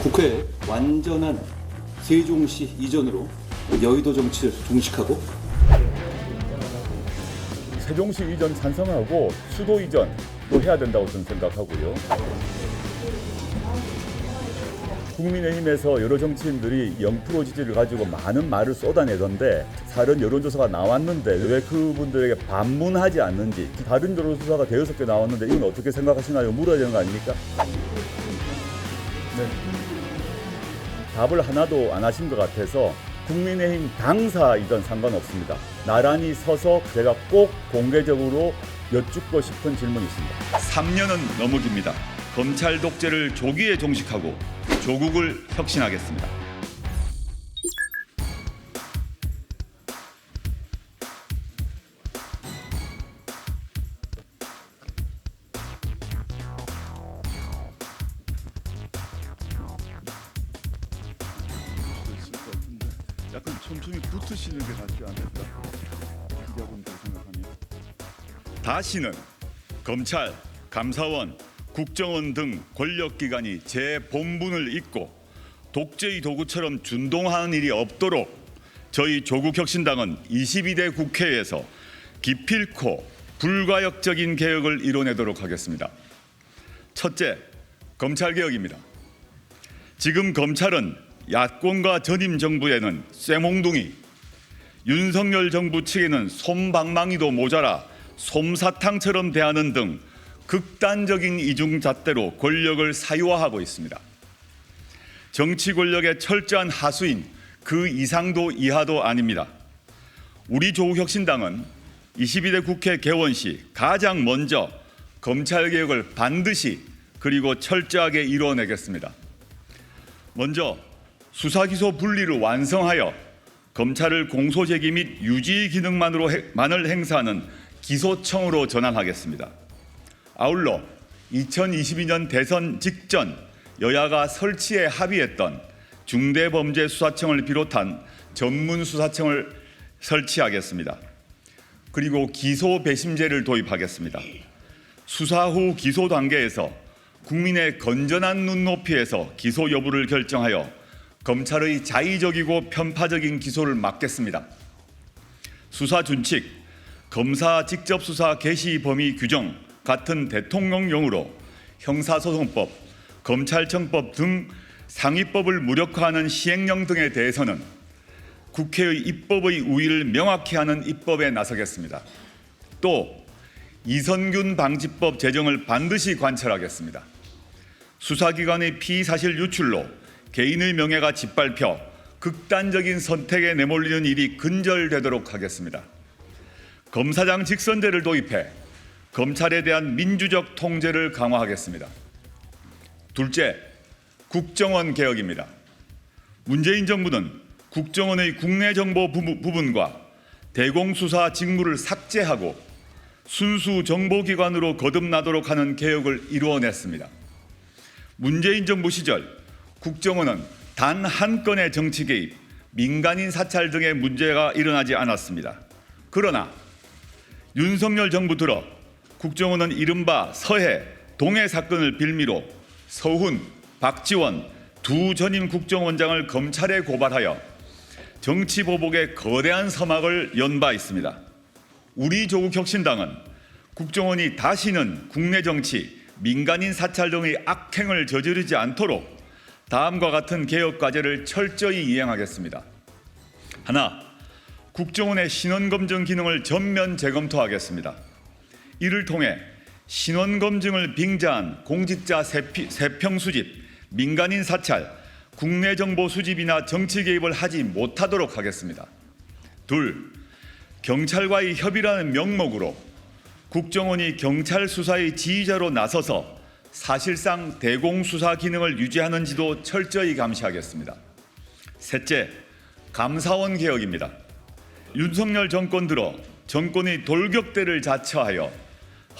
국회에 완전한 세종시 이전으로 여의도 정치를 종식하고 세종시 이전 찬성하고 수도 이전도 해야 된다고 저는 생각하고요. 국민의힘에서 여러 정치인들이 0% 지지를 가지고 많은 말을 쏟아내던데 다른 여론조사가 나왔는데 왜 그분들에게 반문하지 않는지, 다른 여론조사가 대여섯 개 나왔는데 이건 어떻게 생각하시나요? 물어야 되는 거 아닙니까? 네. 답을 하나도 안 하신 것 같아서 국민의힘 당사이든 상관없습니다. 나란히 서서 제가 꼭 공개적으로 여쭙고 싶은 질문이 있습니다. 3년은 너무 깁니다. 검찰 독재를 조기에 종식하고 조국을 혁신하겠습니다. 약간 천천히 붙으시는 게 낫지 않을까? 기자분들 생각하면. 다시는 검찰, 감사원, 국정원 등 권력기관이 제 본분을 잊고 독재의 도구처럼 준동하는 일이 없도록 저희 조국혁신당은 22대 국회에서 기필코 불가역적인 개혁을 이뤄내도록 하겠습니다. 첫째, 검찰개혁입니다. 지금 검찰은 야권과 전임 정부에는 쇠몽둥이, 윤석열 정부 측에는 솜방망이도 모자라 솜사탕처럼 대하는 등 극단적인 이중잣대로 권력을 사유화하고 있습니다. 정치 권력의 철저한 하수인 그 이상도 이하도 아닙니다. 우리 조국혁신당은 22대 국회 개원 시 가장 먼저 검찰개혁을 반드시 그리고 철저하게 이루어내겠습니다. 먼저 수사기소 분리를 완성하여 검찰을 공소제기 및 유지 기능만을 행사하는 기소청으로 전환하겠습니다. 아울러 2022년 대선 직전 여야가 설치에 합의했던 중대범죄수사청을 비롯한 전문수사청을 설치하겠습니다. 그리고 기소 배심제를 도입하겠습니다. 수사 후 기소 단계에서 국민의 건전한 눈높이에서 기소 여부를 결정하여 검찰의 자의적이고 편파적인 기소를 막겠습니다. 수사 준칙, 검사 직접 수사 개시 범위 규정 같은 대통령령으로 형사소송법, 검찰청법 등 상위법을 무력화하는 시행령 등에 대해서는 국회의 입법의 우위를 명확히 하는 입법에 나서겠습니다. 또 이선균 방지법 제정을 반드시 관철하겠습니다. 수사기관의 피의사실 유출로 개인의 명예가 짓밟혀 극단적인 선택에 내몰리는 일이 근절되도록 하겠습니다. 검사장 직선제를 도입해 검찰에 대한 민주적 통제를 강화하겠습니다. 둘째, 국정원 개혁입니다. 문재인 정부는 국정원의 국내 정보 부분과 대공수사 직무를 삭제하고 순수 정보기관으로 거듭나도록 하는 개혁을 이루어냈습니다. 문재인 정부 시절 국정원은 단 한 건의 정치 개입, 민간인 사찰 등의 문제가 일어나지 않았습니다. 그러나 윤석열 정부 들어 국정원은 이른바 서해, 동해 사건을 빌미로 서훈, 박지원 두 전임 국정원장을 검찰에 고발하여 정치보복의 거대한 서막을 연 바 있습니다. 우리 조국혁신당은 국정원이 다시는 국내 정치, 민간인 사찰 등의 악행을 저지르지 않도록 다음과 같은 개혁 과제를 철저히 이행하겠습니다. 하나, 국정원의 신원검증 기능을 전면 재검토하겠습니다. 이를 통해 신원검증을 빙자한 공직자 세평 수집, 민간인 사찰, 국내 정보 수집이나 정치 개입을 하지 못하도록 하겠습니다. 둘, 경찰과의 협의라는 명목으로 국정원이 경찰 수사의 지휘자로 나서서 사실상 대공수사 기능을 유지하는지도 철저히 감시하겠습니다. 셋째, 감사원 개혁입니다. 윤석열 정권 들어 정권의 돌격대를 자처하여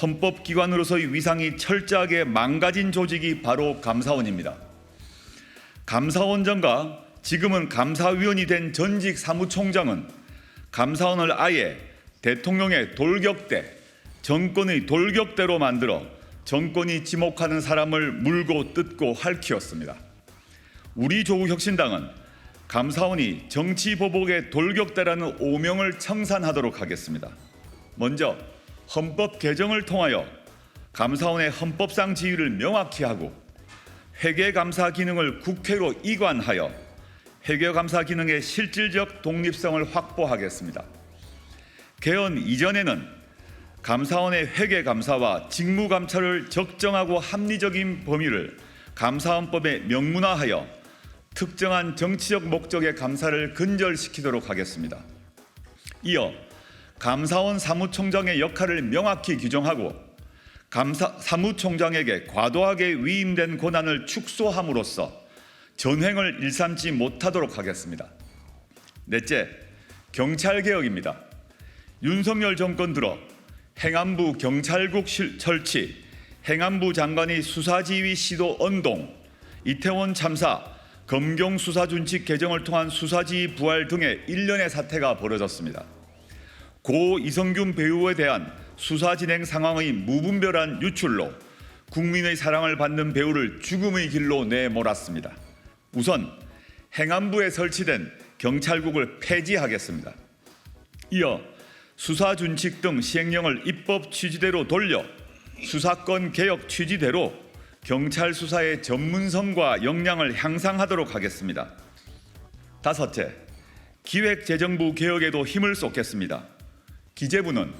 헌법기관으로서의 위상이 철저하게 망가진 조직이 바로 감사원입니다. 감사원장과 지금은 감사위원이 된 전직 사무총장은 감사원을 아예 대통령의 돌격대, 정권의 돌격대로 만들어 정권이 지목하는 사람을 물고 뜯고 핥히었습니다. 우리 조국혁신당은 감사원이 정치보복의 돌격대라는 오명을 청산하도록 하겠습니다. 먼저 헌법 개정을 통하여 감사원의 헌법상 지위를 명확히 하고 회계감사 기능을 국회로 이관하여 회계감사 기능의 실질적 독립성을 확보하겠습니다. 개헌 이전에는 감사원의 회계감사와 직무감찰을 적정하고 합리적인 범위를 감사헌법에 명문화하여 특정한 정치적 목적의 감사를 근절시키도록 하겠습니다. 이어 감사원 사무총장의 역할을 명확히 규정하고 사무총장에게 과도하게 위임된 권한을 축소함으로써 전횡을 일삼지 못하도록 하겠습니다. 넷째, 경찰개혁입니다. 윤석열 정권 들어 행안부 경찰국 설치, 행안부 장관의 수사지휘 시도 언동, 이태원 참사, 검경 수사준칙 개정을 통한 수사지휘 부활 등의 일련의 사태가 벌어졌습니다. 고 이성균 배우에 대한 수사 진행 상황의 무분별한 유출로 국민의 사랑을 받는 배우를 죽음의 길로 내몰았습니다. 우선 행안부에 설치된 경찰국을 폐지하겠습니다. 이어 수사준칙 등 시행령을 입법 취지대로 돌려 수사권 개혁 취지대로 경찰 수사의 전문성과 역량을 향상하도록 하겠습니다. 다섯째, 기획재정부 개혁에도 힘을 쏟겠습니다. 기재부는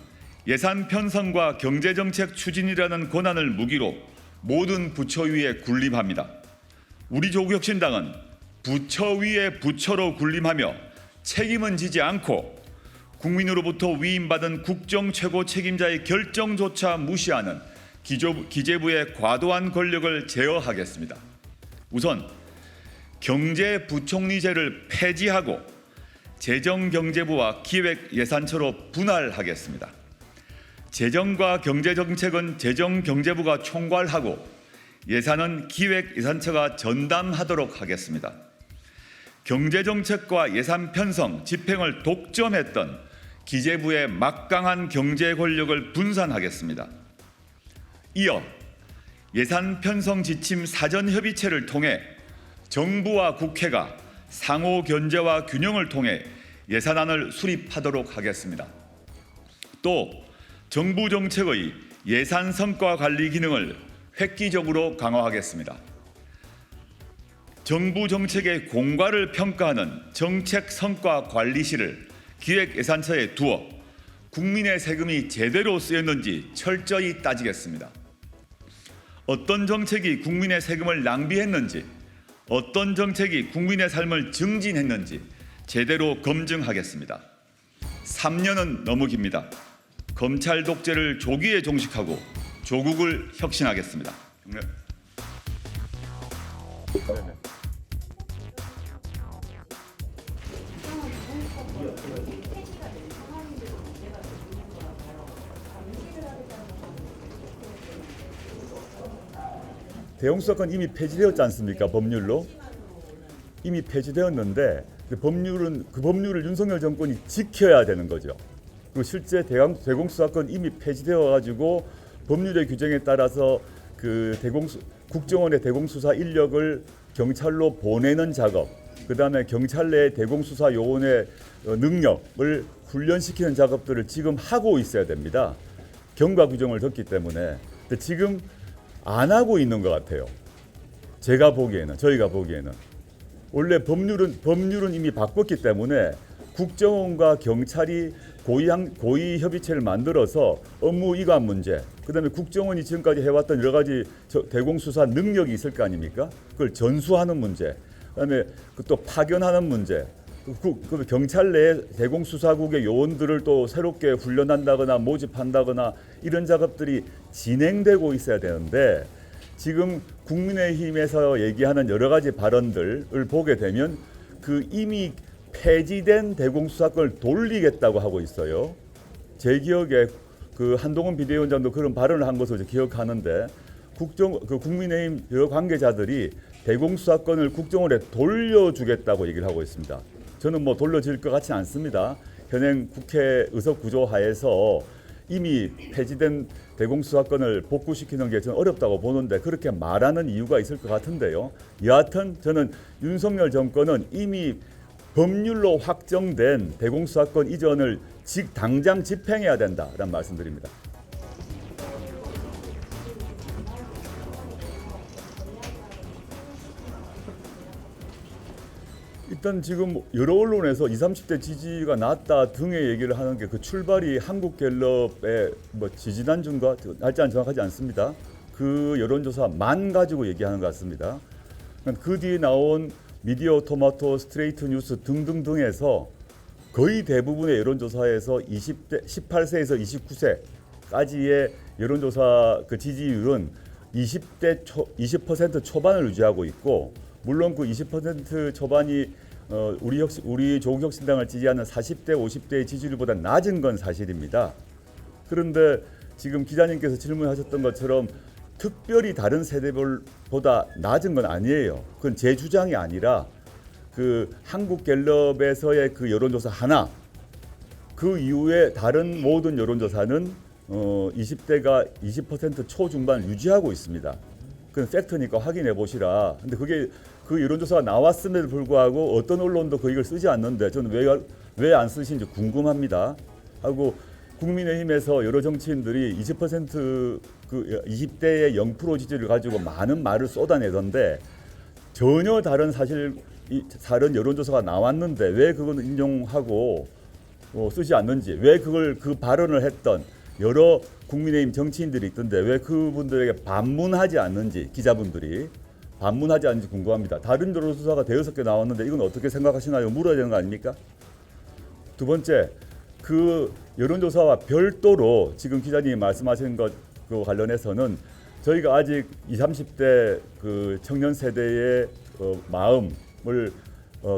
예산 편성과 경제정책 추진이라는 권한을 무기로 모든 부처 위에 군림합니다. 우리 조국혁신당은 부처 위에 부처로 군림하며 책임은 지지 않고 국민으로부터 위임받은 국정 최고 책임자의 결정조차 무시하는 기재부의 과도한 권력을 제어하겠습니다. 우선 경제부총리제를 폐지하고 재정경제부와 기획예산처로 분할하겠습니다. 재정과 경제정책은 재정경제부가 총괄하고 예산은 기획예산처가 전담하도록 하겠습니다. 경제정책과 예산 편성, 집행을 독점했던 기재부의 막강한 경제 권력을 분산하겠습니다. 이어 예산 편성 지침 사전 협의체를 통해 정부와 국회가 상호 견제와 균형을 통해 예산안을 수립하도록 하겠습니다. 또 정부 정책의 예산 성과 관리 기능을 획기적으로 강화하겠습니다. 정부 정책의 공과를 평가하는 정책 성과 관리실을 기획예산처에 두어 국민의 세금이 제대로 쓰였는지 철저히 따지겠습니다. 어떤 정책이 국민의 세금을 낭비했는지, 어떤 정책이 국민의 삶을 증진했는지 제대로 검증하겠습니다. 3년은 너무 깁니다. 검찰 독재를 조기에 종식하고 조국을 혁신하겠습니다. 네. 대형수사권 이미 폐지되었지 않습니까? 법률로 이미 폐지되었는데 그 법률을 윤석열 정권이 지켜야 되는 거죠. 그리고 실제 대공수사권 이미 폐지되어 가지고 법률의 규정에 따라서 그 국정원의 대공수사 인력을 경찰로 보내는 작업, 그다음에 경찰 내 대공수사 요원의 능력을 훈련시키는 작업들을 지금 하고 있어야 됩니다. 경과 규정을 뒀기 때문에. 근데 지금 안 하고 있는 것 같아요. 저희가 보기에는 원래 법률은 이미 바꿨기 때문에 국정원과 경찰이 고위 협의체를 만들어서 업무 이관 문제, 그다음에 국정원이 지금까지 해왔던 여러 가지 대공수사 능력이 있을 거 아닙니까? 그걸 전수하는 문제, 그다음에 또 파견하는 문제, 그 경찰 내 대공수사국의 요원들을 또 새롭게 훈련한다거나 모집한다거나 이런 작업들이 진행되고 있어야 되는데 지금 국민의힘에서 얘기하는 여러 가지 발언들을 보게 되면 그 이미 폐지된 대공수사권을 돌리겠다고 하고 있어요. 제 기억에 그 한동훈 비대위원장도 그런 발언을 한 것으로 기억하는데 국민의힘 여러 관계자들이 대공수사권을 국정원에 돌려주겠다고 얘기를 하고 있습니다. 저는 돌려질 것 같지 않습니다. 현행 국회 의석 구조 하에서 이미 폐지된 대공수사권을 복구시키는 게 저는 어렵다고 보는데 그렇게 말하는 이유가 있을 것 같은데요. 여하튼 저는 윤석열 정권은 이미 법률로 확정된 대공수사권 이전을 당장 집행해야 된다라는 말씀드립니다. 일단 지금 여러 언론에서 20, 30대 지지가 낮다 등의 얘기를 하는 게 그 출발이 한국갤럽의 뭐 지지난주인가 날짜는 정확하지 않습니다. 그 여론조사만 가지고 얘기하는 것 같습니다. 그 뒤에 나온 미디어 토마토, 스트레이트 뉴스 등등등에서 거의 대부분의 여론조사에서 18세에서 29세까지의 여론조사 그 지지율은 20% 초반을 유지하고 있고, 물론 그 20% 초반이 우리 조국혁신당을 지지하는 40대, 50대의 지지율보다 낮은 건 사실입니다. 그런데 지금 기자님께서 질문하셨던 것처럼 특별히 다른 세대별보다 낮은 건 아니에요. 그건 제 주장이 아니라 그 한국갤럽에서의 그 여론조사 하나, 그 이후에 다른 모든 여론조사는 20대가 20% 초중반 유지하고 있습니다. 그건 팩트니까 확인해 보시라. 근데 그게 그 여론조사가 나왔음에도 불구하고 어떤 언론도 그 이걸 쓰지 않는데 저는 왜 안 쓰시는지 궁금합니다. 하고 국민의힘에서 여러 정치인들이 20% 그 20대의 0% 지지를 가지고 많은 말을 쏟아내던데 전혀 다른 다른 여론조사가 나왔는데 왜 그걸 인용하고 쓰지 않는지, 왜 그 발언을 했던 여러 국민의힘 정치인들이 있던데 왜 그분들에게 반문하지 않는지, 기자분들이 반문하지 않는지 궁금합니다. 다른 여론조사가 6개 나왔는데 이건 어떻게 생각하시나요? 물어야 되는 거 아닙니까? 두 번째, 그 여론조사와 별도로 지금 기자님이 말씀하신 것 관련해서는 저희가 아직 20, 30대 그 청년 세대의 마음을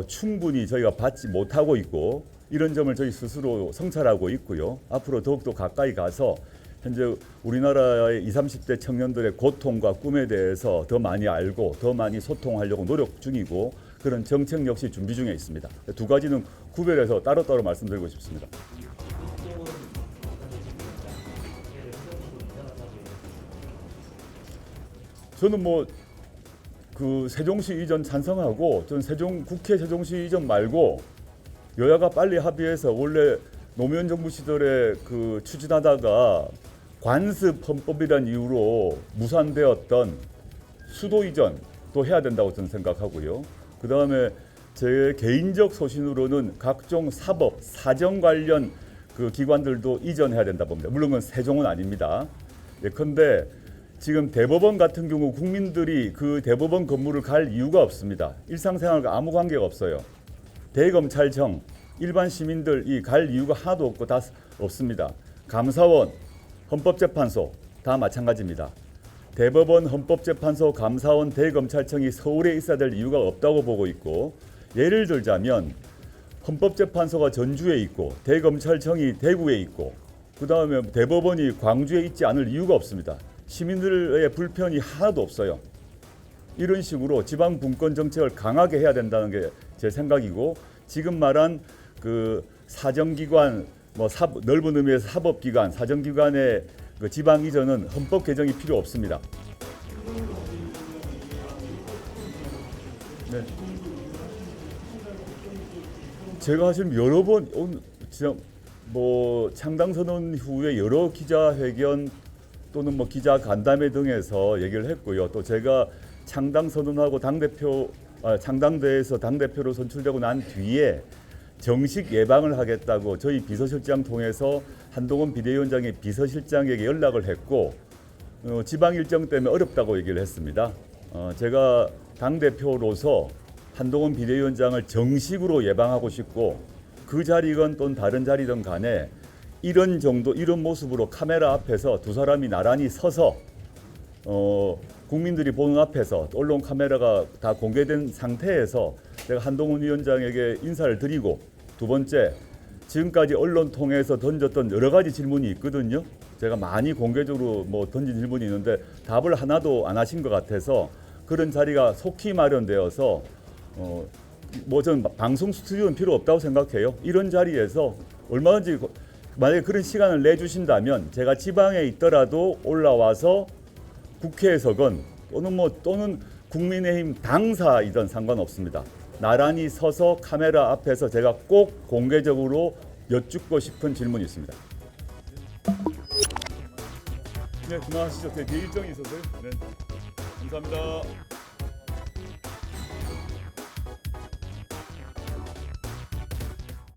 충분히 저희가 받지 못하고 있고, 이런 점을 저희 스스로 성찰하고 있고요. 앞으로 더욱더 가까이 가서 현재 우리나라의 20, 30대 청년들의 고통과 꿈에 대해서 더 많이 알고 더 많이 소통하려고 노력 중이고, 그런 정책 역시 준비 중에 있습니다. 두 가지는 구별해서 따로따로 말씀드리고 싶습니다. 저는 그 세종시 이전 찬성하고, 저는 국회 세종시 이전 말고 여야가 빨리 합의해서 원래 노무현 정부 시절에 그 추진하다가 관습 헌법이라는 이유로 무산되었던 수도 이전도 해야 된다고 저는 생각하고요. 그 다음에 제 개인적 소신으로는 각종 사법, 사정 관련 그 기관들도 이전해야 된다 봅니다. 물론 그건 세종은 아닙니다. 예컨대 지금 대법원 같은 경우 국민들이 그 대법원 건물을 갈 이유가 없습니다. 일상생활과 아무 관계가 없어요. 대검찰청, 일반 시민들이 갈 이유가 하나도 없고 다 없습니다. 감사원, 헌법재판소 다 마찬가지입니다. 대법원, 헌법재판소, 감사원, 대검찰청이 서울에 있어야 될 이유가 없다고 보고 있고, 예를 들자면 헌법재판소가 전주에 있고 대검찰청이 대구에 있고 그 다음에 대법원이 광주에 있지 않을 이유가 없습니다. 시민들의 불편이 하나도 없어요. 이런 식으로 지방 분권 정책을 강하게 해야 된다는 게 제 생각이고, 지금 말한 그 사정기관, 넓은 의미에서 사법기관, 사정기관의 그 지방 이전은 헌법 개정이 필요 없습니다. 네. 제가 사실 여러 번 창당 선언 후에 여러 기자회견 또는 기자 간담회 등에서 얘기를 했고요. 또 제가 창당 선언하고 창당대에서 당대표로 선출되고 난 뒤에 정식 예방을 하겠다고 저희 비서실장 통해서 한동훈 비대위원장의 비서실장에게 연락을 했고, 지방 일정 때문에 어렵다고 얘기를 했습니다. 제가 당대표로서 한동훈 비대위원장을 정식으로 예방하고 싶고, 그 자리건 또는 다른 자리든 간에 이런 모습으로 카메라 앞에서 두 사람이 나란히 서서 국민들이 보는 앞에서 언론 카메라가 다 공개된 상태에서 제가 한동훈 위원장에게 인사를 드리고, 두 번째, 지금까지 언론 통해서 던졌던 여러 가지 질문이 있거든요. 제가 많이 공개적으로 던진 질문이 있는데 답을 하나도 안 하신 것 같아서 그런 자리가 속히 마련되어서 저는 방송 스튜디오는 필요 없다고 생각해요. 이런 자리에서 얼마든지 만약에 그런 시간을 내주신다면 제가 지방에 있더라도 올라와서 국회에서건 또는 국민의힘 당사이든 상관없습니다. 나란히 서서 카메라 앞에서 제가 꼭 공개적으로 여쭙고 싶은 질문이 있습니다. 네, 그만하시죠. 제 일정이 있어서요. 네, 감사합니다.